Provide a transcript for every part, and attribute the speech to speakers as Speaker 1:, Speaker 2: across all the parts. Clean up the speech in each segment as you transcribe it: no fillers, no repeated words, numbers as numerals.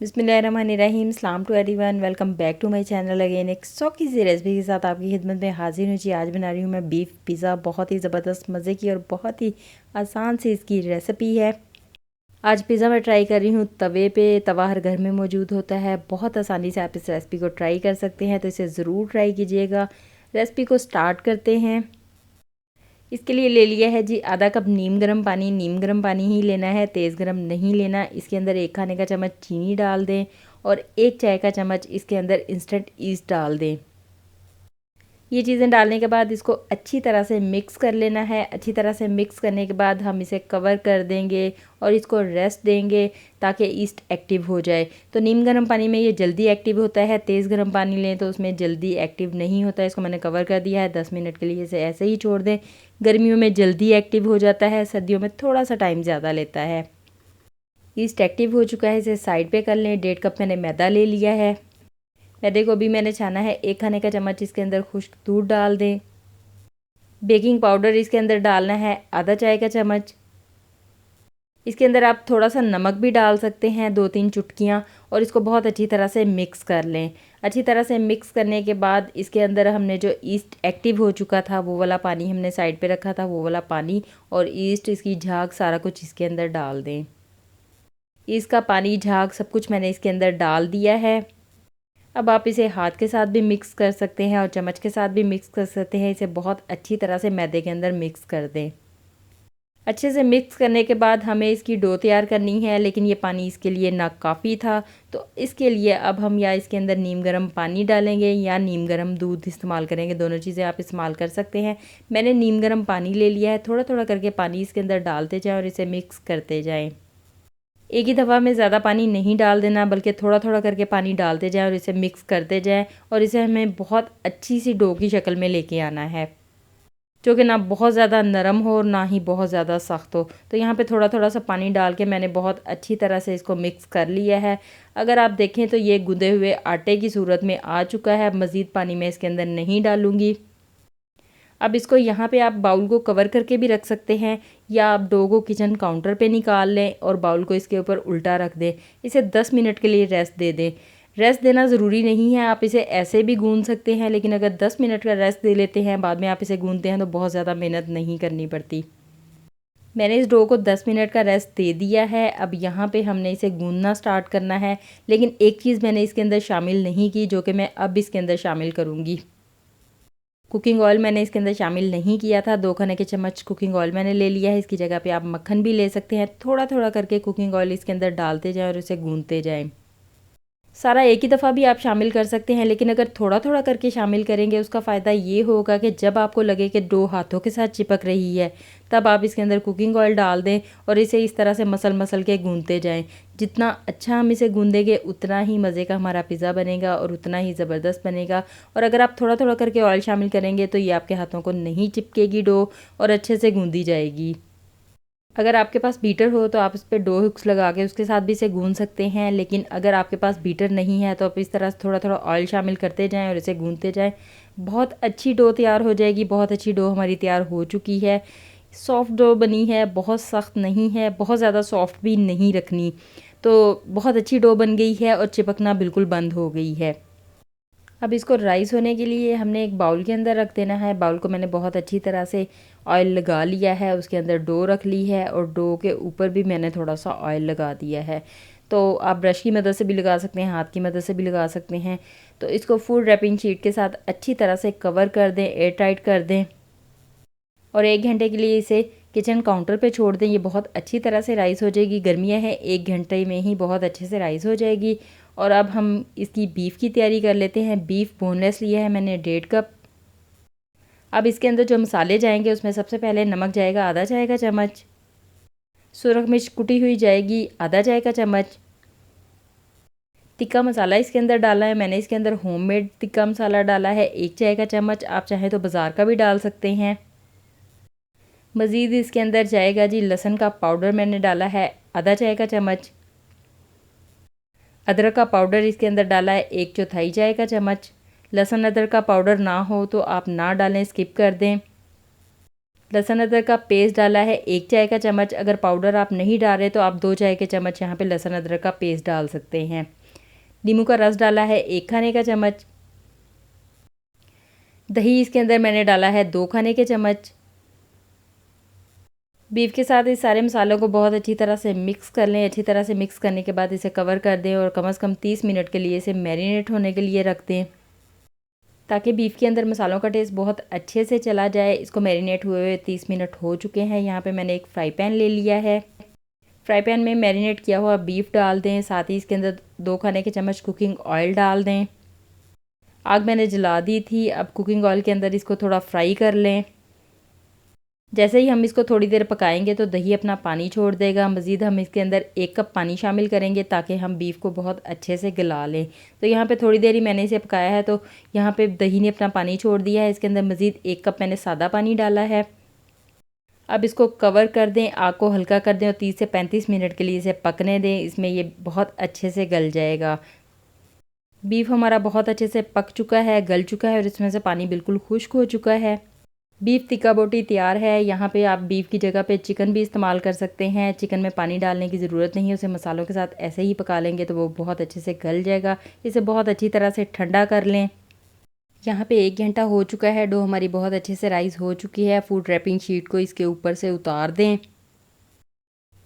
Speaker 1: बिस्मिल्लाहिर्रहमानिर्रहीम। सलाम to everyone, welcome back to my channel again. एक सौखी सी रेसिपी के साथ आपकी खिदमत में हाजिर हूँ जी। आज बना रही हूँ मैं बीफ पिज़्ज़ा। बहुत ही ज़बरदस्त मज़े की और बहुत ही आसान सी इसकी रेसिपी है। आज पिज़्ज़ा मैं ट्राई कर रही हूँ तवे पे। तवा हर घर में मौजूद होता है, बहुत आसानी से आप इस रेसिपी को ट्राई कर सकते हैं, तो इसे ज़रूर ट्राई कीजिएगा। रेसिपी को स्टार्ट करते हैं। इसके लिए ले लिया है जी आधा कप नीम गर्म पानी। नीम गर्म पानी ही लेना है, तेज़ गर्म नहीं लेना। इसके अंदर 1 खाने का चम्मच चीनी डाल दें और 1 चाय का चम्मच इसके अंदर इंस्टेंट ईस्ट डाल दें। ये चीज़ें डालने के बाद इसको अच्छी तरह से मिक्स कर लेना है। अच्छी तरह से मिक्स करने के बाद हम इसे कवर कर देंगे और इसको रेस्ट देंगे ताकि ईस्ट एक्टिव हो जाए। तो नीम गर्म पानी में ये जल्दी एक्टिव होता है, तेज़ गर्म पानी लें तो उसमें जल्दी एक्टिव नहीं होता है। इसको मैंने कवर कर दिया है, 10 मिनट के लिए इसे ऐसे ही छोड़ दें। गर्मियों में जल्दी एक्टिव हो जाता है, सर्दियों में थोड़ा सा टाइम ज़्यादा लेता है। ईस्ट एक्टिव हो चुका है, इसे साइड पे कर लें। 1.5 कप मैंने मैदा ले लिया है। मैदे को भी मैंने छाना है। 1 खाने का चम्मच इसके अंदर खुश्क दूध डाल दें। बेकिंग पाउडर इसके अंदर डालना है आधा चाय का चम्मच। इसके अंदर आप थोड़ा सा नमक भी डाल सकते हैं, 2-3 चुटकियाँ, और इसको बहुत अच्छी तरह से मिक्स कर लें। अच्छी तरह से मिक्स करने के बाद इसके अंदर हमने जो ईस्ट एक्टिव हो चुका था वो वाला पानी हमने साइड पे रखा था, वो वाला पानी और ईस्ट, इसकी झाग, सारा कुछ इसके अंदर डाल दें। इसका पानी, झाग, सब कुछ मैंने इसके अंदर डाल दिया है। अब आप इसे हाथ के साथ भी मिक्स कर सकते हैं और चम्मच के साथ भी मिक्स कर सकते हैं। इसे बहुत अच्छी तरह से मैदे के अंदर मिक्स कर दें। अच्छे से मिक्स करने के बाद हमें इसकी डो तैयार करनी है, लेकिन ये पानी इसके लिए ना काफ़ी था, तो इसके लिए अब हम या इसके अंदर नीम गर्म पानी डालेंगे या नीम गर्म दूध इस्तेमाल करेंगे। दोनों चीज़ें आप इस्तेमाल कर सकते हैं। मैंने नीम गर्म पानी ले लिया है। थोड़ा थोड़ा करके पानी इसके अंदर डालते जाएँ और इसे मिक्स करते जाएँ। एक ही दफ़ा में ज़्यादा पानी नहीं डाल देना, बल्कि थोड़ा थोड़ा करके पानी डालते जाएँ और इसे मिक्स करते जाएँ। और इसे हमें बहुत अच्छी सी डो की शक्ल में लेके आना है, जो कि ना बहुत ज़्यादा नरम हो और ना ही बहुत ज़्यादा सख्त हो। तो यहाँ पे थोड़ा थोड़ा सा पानी डाल के मैंने बहुत अच्छी तरह से इसको मिक्स कर लिया है। अगर आप देखें तो ये गूंदे हुए आटे की सूरत में आ चुका है। मज़ीद पानी मैं इसके अंदर नहीं डालूँगी। अब इसको यहाँ पे आप बाउल को कवर करके भी रख सकते हैं, या आप डो को किचन काउंटर पे निकाल लें और बाउल को इसके ऊपर उल्टा रख दें। इसे 10 मिनट के लिए रेस्ट दे दें। रेस्ट देना ज़रूरी नहीं है, आप इसे ऐसे भी गूंद सकते हैं, लेकिन अगर 10 मिनट का रेस्ट दे लेते हैं, बाद में आप इसे गूंदते हैं, तो बहुत ज़्यादा मेहनत नहीं करनी पड़ती। मैंने इस डो को 10 मिनट का रेस्ट दे दिया है। अब यहाँ पे हमने इसे गूंदना स्टार्ट करना है, लेकिन एक चीज़ मैंने इसके अंदर शामिल नहीं की, जो कि मैं अब इसके अंदर शामिल करूँगी। कुकिंग ऑयल मैंने इसके अंदर शामिल नहीं किया था। 2 खाने के चम्मच कुकिंग ऑयल मैंने ले लिया है। इसकी जगह पे आप मक्खन भी ले सकते हैं। थोड़ा थोड़ा करके कुकिंग ऑयल इसके अंदर डालते जाएं और इसे गूंदते जाएं। सारा एक ही दफ़ा भी आप शामिल कर सकते हैं, लेकिन अगर थोड़ा थोड़ा करके शामिल करेंगे, उसका फ़ायदा ये होगा कि जब आपको लगे कि डो हाथों के साथ चिपक रही है, तब आप इसके अंदर कुकिंग ऑयल डाल दें और इसे इस तरह से मसल मसल के गूंदते जाएं। जितना अच्छा हम इसे गूंदेंगे, उतना ही मज़े का हमारा पिज़्ज़ा बनेगा और उतना ही ज़बरदस्त बनेगा। और अगर आप थोड़ा थोड़ा करके ऑयल शामिल करेंगे तो ये आपके हाथों को नहीं चिपकेगी डो, और अच्छे से गूंदी जाएगी। अगर आपके पास बीटर हो तो आप इस पर डो हुक्स लगा के उसके साथ भी इसे गूंद सकते हैं, लेकिन अगर आपके पास बीटर नहीं है तो आप इस तरह से थोड़ा थोड़ा ऑयल शामिल करते जाएं और इसे गूंदते जाएं। बहुत अच्छी डो तैयार हो जाएगी। बहुत अच्छी डो हमारी तैयार हो चुकी है। सॉफ्ट डो बनी है, बहुत सख्त नहीं है, बहुत ज़्यादा सॉफ्ट भी नहीं रखनी। तो बहुत अच्छी डो बन गई है और चिपकना बिल्कुल बंद हो गई है। अब इसको राइस होने के लिए हमने एक बाउल के अंदर रख देना है। बाउल को मैंने बहुत अच्छी तरह से ऑयल लगा लिया है, उसके अंदर डो रख ली है और डो के ऊपर भी मैंने थोड़ा सा ऑयल लगा दिया है। तो आप ब्रश की मदद से भी लगा सकते हैं, हाथ की मदद से भी लगा सकते हैं। तो इसको फुल रैपिंग शीट के साथ अच्छी तरह से कवर कर दें, एयर टाइट कर दें और 1 घंटे के लिए इसे किचन काउंटर पे छोड़ दें। ये बहुत अच्छी तरह से राइस हो जाएगी। गर्मियाँ हैं, 1 घंटे में ही बहुत अच्छे से राइस हो जाएगी। और अब हम इसकी बीफ की तैयारी कर लेते हैं। बीफ बोनलेस लिया है मैंने 1.5 कप। अब इसके अंदर जो मसाले जाएंगे, उसमें सबसे पहले नमक जाएगा आधा चाय का चम्मच। सुरख मिर्च कुटी हुई जाएगी आधा चाय का चम्मच। तिक्का मसाला इसके अंदर डाला है मैंने। इसके अंदर होममेड तिक्का मसाला डाला है 1 चाय का चम्मच। आप चाहें तो बाज़ार का भी डाल सकते हैं। मज़ीद इसके अंदर जाएगा जी लहसुन का पाउडर, मैंने डाला है आधा चाय का चम्मच। अदरक का पाउडर इसके अंदर डाला है 1/4 चाय का चम्मच। लहसुन अदरक का पाउडर ना हो तो आप ना डालें, स्किप कर दें। लहसुन अदरक का पेस्ट डाला है 1 चाय का चम्मच। अगर पाउडर आप नहीं डाल रहे तो आप 2 चाय के चम्मच यहाँ पे लहसुन अदरक का पेस्ट डाल सकते हैं। नींबू का रस डाला है 1 खाने का चम्मच। दही इसके अंदर मैंने डाला है 2 खाने के चम्मच। बीफ के साथ इस सारे मसालों को बहुत अच्छी तरह से मिक्स कर लें। अच्छी तरह से मिक्स करने के बाद इसे कवर कर दें और कम से कम 30 मिनट के लिए इसे मैरिनेट होने के लिए रख दें, ताकि बीफ के अंदर मसालों का टेस्ट बहुत अच्छे से चला जाए। इसको मैरिनेट हुए हुए 30 मिनट हो चुके हैं। यहाँ पे मैंने एक फ्राई पैन ले लिया है। फ्राई पैन में मैरिनेट किया हुआ बीफ डाल दें, साथ ही इसके अंदर 2 खाने के चम्मच कुकिंग ऑयल डाल दें। आग मैंने जला दी थी। अब कुकिंग ऑयल के अंदर इसको थोड़ा फ्राई कर लें। जैसे ही हम इसको थोड़ी देर पकाएंगे तो दही अपना पानी छोड़ देगा। मज़ीद हम इसके अंदर 1 कप पानी शामिल करेंगे ताकि हम बीफ को बहुत अच्छे से गला लें। तो यहाँ पे थोड़ी देर ही मैंने इसे पकाया है, तो यहाँ पे दही ने अपना पानी छोड़ दिया है। इसके अंदर मज़ीद 1 कप मैंने सादा पानी डाला है। अब इसको कवर कर दें, आग को हल्का कर दें और 30 से 35 मिनट के लिए इसे पकने दें। इसमें ये बहुत अच्छे से गल जाएगा। बीफ हमारा बहुत अच्छे से पक चुका है, गल चुका है और इसमें से पानी बिल्कुल खुश्क हो चुका है। बीफ तिक्का बोटी तैयार है। यहाँ पे आप बीफ की जगह पे चिकन भी इस्तेमाल कर सकते हैं। चिकन में पानी डालने की ज़रूरत नहीं है, उसे मसालों के साथ ऐसे ही पका लेंगे तो वो बहुत अच्छे से गल जाएगा। इसे बहुत अच्छी तरह से ठंडा कर लें। यहाँ पे 1 घंटा हो चुका है। डो हमारी बहुत अच्छे से राइस हो चुकी है। फूड रैपिंग शीट को इसके ऊपर से उतार दें।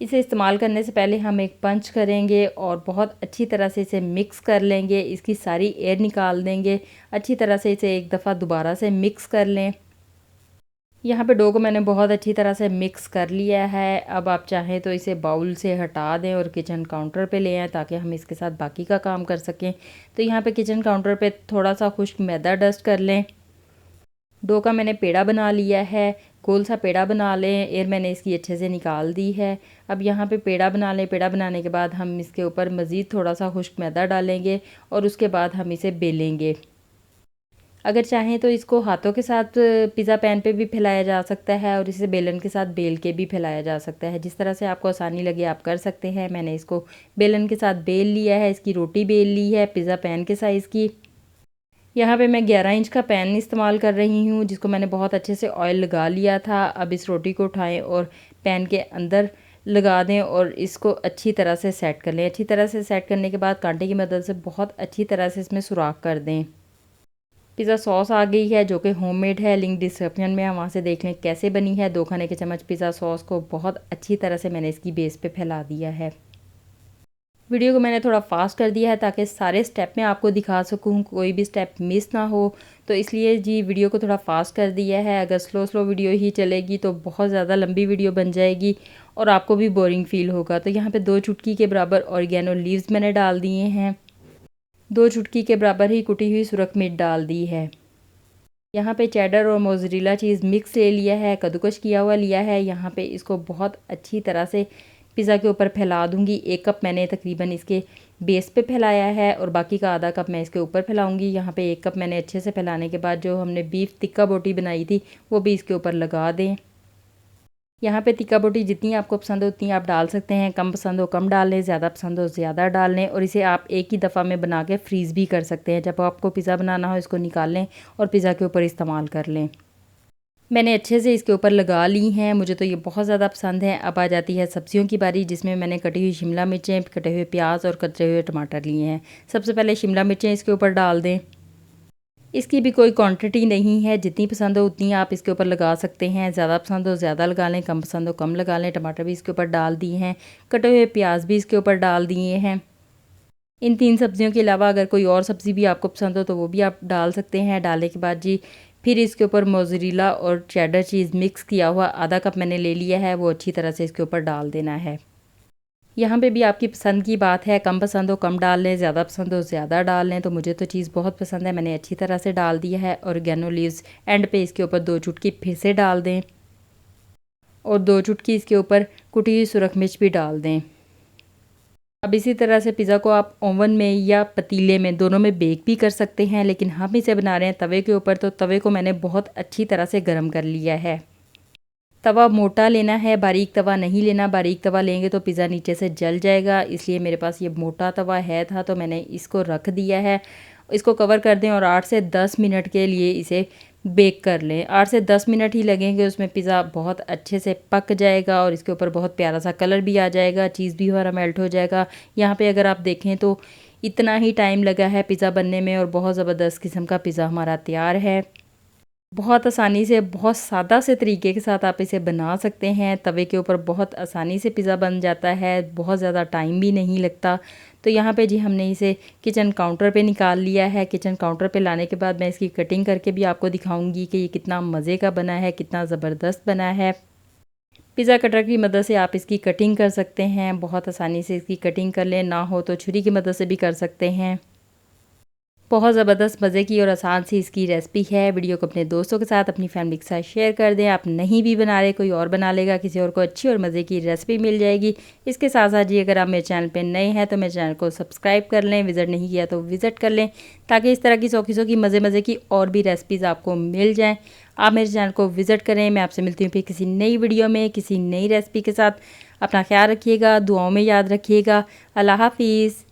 Speaker 1: इसे इस्तेमाल करने से पहले हम एक पंच करेंगे और बहुत अच्छी तरह से इसे मिक्स कर लेंगे। इसकी सारी एयर निकाल देंगे। अच्छी तरह से इसे एक दफ़ा दोबारा से मिक्स कर लें। यहाँ पे डो को मैंने बहुत अच्छी तरह से मिक्स कर लिया है। अब आप चाहें तो इसे बाउल से हटा दें और किचन काउंटर पे ले आएँ ताकि हम इसके साथ बाकी का काम कर सकें। तो यहाँ पे किचन काउंटर पे थोड़ा सा खुश्क मैदा डस्ट कर लें। डो का मैंने पेड़ा बना लिया है। गोल सा पेड़ा बना लें। एयर मैंने इसकी अच्छे से निकाल दी है। अब यहाँ पे पेड़ा बना लें। पेड़ा बनाने के बाद हम इसके ऊपर मज़ीद थोड़ा सा खुश्क मैदा डालेंगे और उसके बाद हम इसे बेलेंगे। अगर चाहें तो इसको हाथों के साथ पिज़्ज़ा पैन पे भी फैलाया जा सकता है और इसे बेलन के साथ बेल के भी फैलाया जा सकता है। जिस तरह से आपको आसानी लगे आप कर सकते हैं। मैंने इसको बेलन के साथ बेल लिया है। इसकी रोटी बेल ली है पिज़्ज़ा पैन के साइज़ की। यहाँ पे मैं 11 इंच का पैन इस्तेमाल कर रही हूँ, जिसको मैंने बहुत अच्छे से ऑयल लगा लिया था। अब इस रोटी को उठाएँ और पैन के अंदर लगा दें और इसको अच्छी तरह से सेट कर लें। अच्छी तरह से सेट करने के बाद कांटे की मदद से बहुत अच्छी तरह से इसमें सुराख कर दें। पिज़्ज़ा सॉस आ गई है जो कि होममेड है। लिंक डिस्क्रिप्शन में है, वहाँ से देख लें कैसे बनी है। 2 खाने के चम्मच पिज़्ज़ा सॉस को बहुत अच्छी तरह से मैंने इसकी बेस पे फैला दिया है। वीडियो को मैंने थोड़ा फास्ट कर दिया है ताकि सारे स्टेप में आपको दिखा सकूं, कोई भी स्टेप मिस ना हो। तो इसलिए जी वीडियो को थोड़ा फास्ट कर दिया है। अगर स्लो वीडियो ही चलेगी तो बहुत ज़्यादा लंबी वीडियो बन जाएगी और आपको भी बोरिंग फील होगा। तो यहाँ पे 2 चुटकी के बराबर ऑरिगेनो लीव्स मैंने डाल दिए हैं। 2 चुटकी के बराबर ही कुटी हुई सुरख मिर्च डाल दी है। यहाँ पे चेडर और मोज़रेला चीज़ मिक्स ले लिया है, कद्दूकश किया हुआ लिया है। यहाँ पे इसको बहुत अच्छी तरह से पिज़्ज़ा के ऊपर फैला दूँगी। 1 कप मैंने तकरीबन इसके बेस पे फैलाया है और बाकी का आधा कप मैं इसके ऊपर फैलाऊँगी। यहाँ पे 1 कप मैंने अच्छे से फैलाने के बाद जो हमने बीफ तिक्का बोटी बनाई थी वो भी इसके ऊपर लगा दें। यहाँ पे तिक्का बोटी जितनी आपको पसंद हो उतनी आप डाल सकते हैं। कम पसंद हो कम डाल लें, ज़्यादा पसंद हो ज़्यादा डाल लें। और इसे आप एक ही दफ़ा में बना के फ्रीज़ भी कर सकते हैं। जब आपको पिज़्ज़ा बनाना हो इसको निकाल लें और पिज़्ज़ा के ऊपर इस्तेमाल कर लें। मैंने अच्छे से इसके ऊपर लगा ली हैं। मुझे तो ये बहुत ज़्यादा पसंद है। अब आ जाती है सब्जियों की बारी, जिसमें मैंने कटी हुई शिमला मिर्चें, कटे हुए प्याज और कटे हुए टमाटर लिए हैं। सबसे पहले शिमला मिर्चें इसके ऊपर डाल दें। इसकी भी कोई क्वांटिटी नहीं है, जितनी पसंद हो उतनी आप इसके ऊपर लगा सकते हैं। ज़्यादा पसंद हो ज़्यादा लगा लें, कम पसंद हो कम लगा लें। टमाटर भी इसके ऊपर डाल दिए हैं। कटे हुए प्याज भी इसके ऊपर डाल दिए हैं। इन 3 सब्जियों के अलावा अगर कोई और सब्ज़ी भी आपको पसंद हो तो वो भी आप डाल सकते हैं। डालने के बाद जी फिर इसके ऊपर मोज़रेला और चेडर चीज़ मिक्स किया हुआ आधा कप मैंने ले लिया है, वो अच्छी तरह से इसके ऊपर डाल देना है। यहाँ पे भी आपकी पसंद की बात है, कम पसंद हो कम डाल लें, ज़्यादा पसंद हो ज़्यादा डाल लें। तो मुझे तो चीज़ बहुत पसंद है, मैंने अच्छी तरह से डाल दिया है। ऑरिगेनो लीव्स एंड पे इसके ऊपर 2 चुटकी फिर से डाल दें और 2 चुटकी इसके ऊपर कुटी हुई सुरख मिर्च भी डाल दें। अब इसी तरह से पिज़्ज़ा को आप ओवन में या पतीले में, दोनों में बेक भी कर सकते हैं। लेकिन हम इसे बना रहे हैं तवे के ऊपर, तो तवे को मैंने बहुत अच्छी तरह से गर्म कर लिया है। तवा मोटा लेना है, बारीक तवा नहीं लेना। बारीक तवा लेंगे तो पिज़्ज़ा नीचे से जल जाएगा, इसलिए मेरे पास ये मोटा तवा था तो मैंने इसको रख दिया है। इसको कवर कर दें और 8 से 10 मिनट के लिए इसे बेक कर लें। 8 से 10 मिनट ही लगेंगे, उसमें पिज़्ज़ा बहुत अच्छे से पक जाएगा और इसके ऊपर बहुत प्यारा सा कलर भी आ जाएगा, चीज़ भी हमारा मेल्ट हो जाएगा। यहाँ पे अगर आप देखें तो इतना ही टाइम लगा है पिज़्ज़ा बनने में और बहुत ज़बरदस्त किस्म का पिज़्ज़ा हमारा तैयार है। बहुत आसानी से, बहुत सादा से तरीके के साथ आप इसे बना सकते हैं। तवे के ऊपर बहुत आसानी से पिज़्ज़ा बन जाता है, बहुत ज़्यादा टाइम भी नहीं लगता। तो यहाँ पे जी हमने इसे किचन काउंटर पे निकाल लिया है। किचन काउंटर पे लाने के बाद मैं इसकी कटिंग करके भी आपको दिखाऊंगी कि ये कितना मज़े का बना है, कितना ज़बरदस्त बना है। पिज़्ज़ा कटर की मदद से आप इसकी कटिंग कर सकते हैं, बहुत आसानी से इसकी कटिंग कर लें, ना हो तो छुरी की मदद से भी कर सकते हैं। बहुत ज़बरदस्त मज़े की और आसान सी इसकी रेसिपी है। वीडियो को अपने दोस्तों के साथ, अपनी फैमिली के साथ शेयर कर दें। आप नहीं भी बना रहे, कोई और बना लेगा, किसी और को अच्छी और मज़े की रेसिपी मिल जाएगी। इसके साथ साथ जी अगर आप मेरे चैनल पे नए हैं तो मेरे चैनल को सब्सक्राइब कर लें, विज़िट नहीं किया तो विज़िट कर लें, ताकि इस तरह की सौखी मज़े की और भी रेसिपीज़ आपको मिल जाएँ। आप मेरे चैनल को विज़िट करें। मैं आपसे मिलती हूँ फिर किसी नई वीडियो में, किसी नई रेसिपी के साथ। अपना ख्याल रखिएगा, दुआओं में याद रखिएगा। अल्लाह हाफिज़।